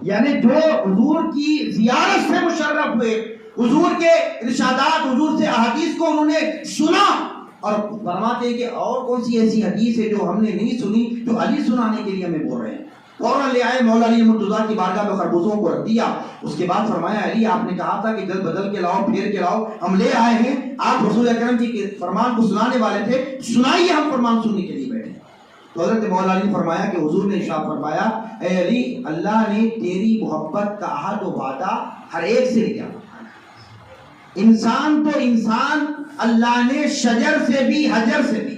یعنی جو حضور کی زیارت سے مشرف ہوئے، حضور کے ارشادات، حضور سے احادیث کو انہوں نے سنا، اور فرماتے ہیں کہ اور کون سی ایسی حدیث ہے جو ہم نے نہیں سنی، جو علی سنانے کے لیے ہمیں بول رہے ہیں۔ فوراً لے آئے، مولا علی مرتضیٰ کی بارگاہ میں خربوزوں کو رکھ دیا۔ اس کے بعد فرمایا علی آپ نے کہا تھا کہ جلد بدل کے لاؤ، پھیر کے لاؤ، ہم لے آئے ہیں، آپ رسول اکرم جی کے فرمان کو سنانے والے تھے، سنائیے، ہم فرمان سننے کے لیے بیٹھے۔ تو حضرت مولا علی نے فرمایا کہ حضور نے ارشاد فرمایا اے علی، اللہ نے تیری محبت کا عہد و وعدہ ہر ایک سے لیا۔ انسان تو انسان اللہ نے شجر سے بھی، حجر سے بھی،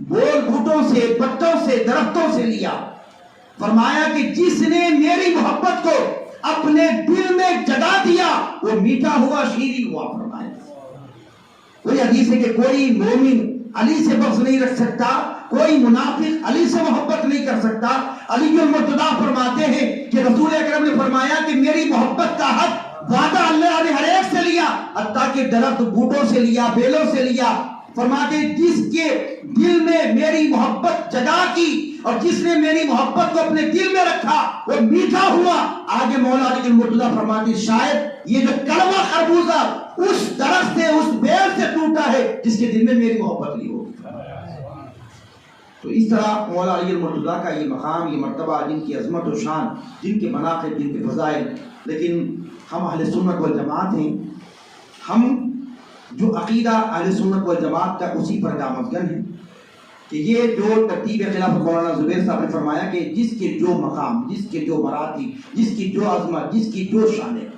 بول بوٹوں سے، پتوں سے، درختوں سے لیا۔ فرمایا کہ جس نے میری محبت کو اپنے دل میں جگا دیا وہ میٹھا ہوا، شیریں ہوا۔ فرمایا کوئی حدیث ہے کہ کوئی مومن علی سے بغض نہیں رکھ سکتا، کوئی منافق علی سے محبت نہیں کر سکتا۔ علی المرتضیٰ فرماتے ہیں کہ رسول اکرم نے فرمایا کہ میری محبت کا حق وعدہ اللہ نے ہر ایک سے لیا، حتیٰ کہ درخت بوٹوں سے لیا، بیلوں سے لیا۔ فرماتے جس کے دل میں میری محبت جگا کی اور جس نے میری محبت کو اپنے دل میں رکھا وہ میٹھا ہوا۔ آگے مولا علی المرتضیٰ فرماتے شاید یہ جو کڑوا خربوزہ اس درخت سے، اس بیل سے ٹوٹا ہے جس کے دل میں میری محبت نہیں ہوگی۔ تو اس طرح مولا علی المرتضیٰ کا یہ مقام، یہ مرتبہ، جن کی عظمت و شان، جن کے مناقب، جن کے فضائل۔ لیکن ہم اہل سنت والجماعت ہیں، ہم جو عقیدہ اہل سنت والجماعت کا اسی پر گامزن ہے کہ یہ جو ترتیب خلافت مولانا زبیر صاحب نے فرمایا کہ جس کے جو مقام، جس کے جو مراتب، جس کی جو عظمت، جس کی جو شانیں،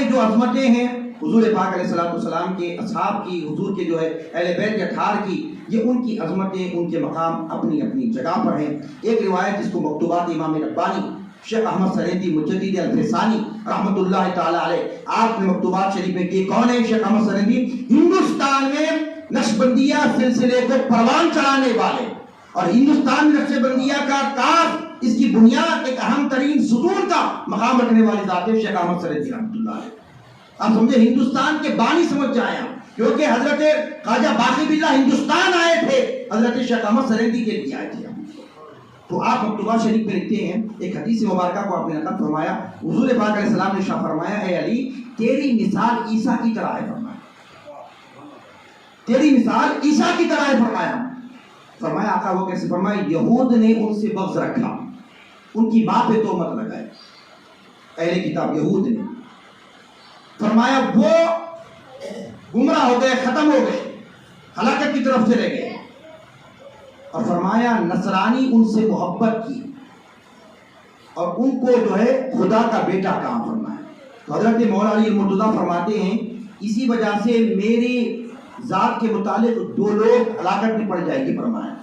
جو عظمتیں ہیں حضور پاک علیہ السلام کے، اصحاب کی، حضور کے جو ہے اہل بیت کے اطہار کی، یہ ان کی عظمتیں، ان کے مقام اپنی اپنی جگہ پر ہیں۔ ایک روایت جس کو مکتوبات امام ربانی شیخ احمد سریندی مجدد الفسانی رحمۃ اللہ تعالی علیہ، آپ نے مکتوبات شریف میں کی، کون ہے شیخ احمد سریندی؟ ہندوستان میں نقشبندیہ سلسلے کو پروان چڑھانے والے، اور ہندوستان میں نقشبندیہ کا کاف، اس کی بنیاد، ایک اہم ترین ستون کا مقام رکھنے والی ذات ہے شیخ احمد سریندی رحمۃ اللہ علیہ۔ آپ سمجھے ہندوستان کے بانی سمجھ جائیں آپ، کیونکہ حضرت خواجہ باقی باللہ ہندوستان آئے تھے، حضرت شیخ احمد سریندی کے لیے آئے تھے۔ تو آپ مکتوبات شریف میں لکھتے ہیں، ایک حدیث مبارکہ کو آپ نے نقل فرمایا، حضور پاک علیہ السلام نے ارشاد فرمایا اے علی تیری مثال عیسیٰ کی طرح ہے۔ فرمایا تیری مثال عیسیٰ کی طرح ہے۔ فرمایا آقا وہ کیسے؟ فرمایا یہود نے ان سے بغض رکھا، ان کی ماں پہ تہمت لگائے، اہل کتاب یہود نے۔ فرمایا وہ گمراہ ہو گئے، ختم ہو گئے، ہلاکت کی طرف چلے گئے۔ اور فرمایا نصرانی ان سے محبت کی اور ان کو جو ہے خدا کا بیٹا کہا۔ فرمایا تو حضرت مولا علی المرتضیٰ فرماتے ہیں اسی وجہ سے میری ذات کے متعلق دو لوگ ہلاکت میں پڑ جائے گی۔ فرمایا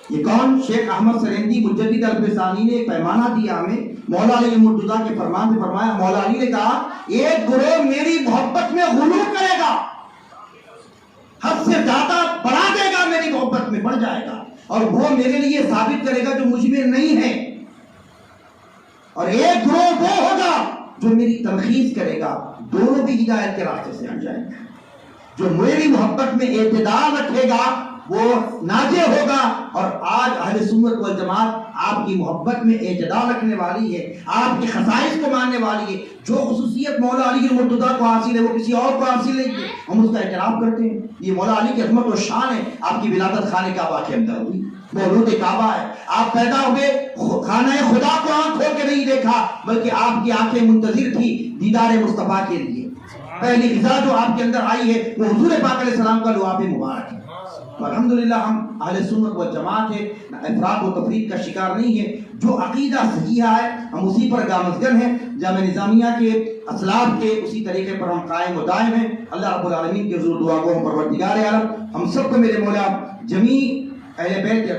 یہ کون؟ شیخ احمد سریندی مجدد الفسانی نے ایک پیمانہ دیا ہمیں مولا علی المرتضیٰ کے فرمان سے۔ فرمایا مولا علی نے کہا ایک گروہ میری محبت میں غلو کرے گا، حد سے زیادہ بڑھا دے گا، میری محبت میں بڑھ جائے گا، اور وہ میرے لیے ثابت کرے گا جو مجھ میں نہیں ہے، اور ایک گروہ وہ ہوگا جو میری تلخیص کرے گا۔ دونوں بھی ہدایت کے راستے سے ہٹ جائیں گے۔ جو میری محبت میں اعتدال رکھے گا وہ ناجے ہوگا، اور آج اہل سنت والجماعت آپ کی محبت میں اعتدال رکھنے والی ہے، آپ کی خصائص کو ماننے والی ہے۔ جو خصوصیت مولا علی المرتضیٰ کو حاصل ہے وہ کسی اور کو حاصل نہیں ہے، ہم اس کا اعتراف کرتے ہیں۔ یہ مولا علی کی عظمت و شان ہے۔ آپ کی ولادت خانہ کعبہ کے اندر ہوئی، مولود کعبہ ہے، آپ پیدا ہوئے، خانہ خدا کو آنکھ کھول کے نہیں دیکھا، بلکہ آپ کی آنکھیں منتظر تھی دیدار مصطفیٰ کے لیے۔ پہلی غذا جو آپ کے اندر آئی ہے وہ حضور پاک علیہ السلام کا لعاب مبارک ہے۔ تو الحمدللہ ہم اہل سنت والجماعت ہے، افراط و تفریق کا شکار نہیں ہے۔ جو عقیدہ صحیح ہے ہم اسی پر گامزن ہیں، جامعہ نظامیہ کے اسلاف کے اسی طریقے پر ہم قائم و دائم ہیں۔ اللہ رب العالمین کی حضور دعا کو ہم پروردگار عالم ہم سب کو میرے مولا جمیع اہل بیت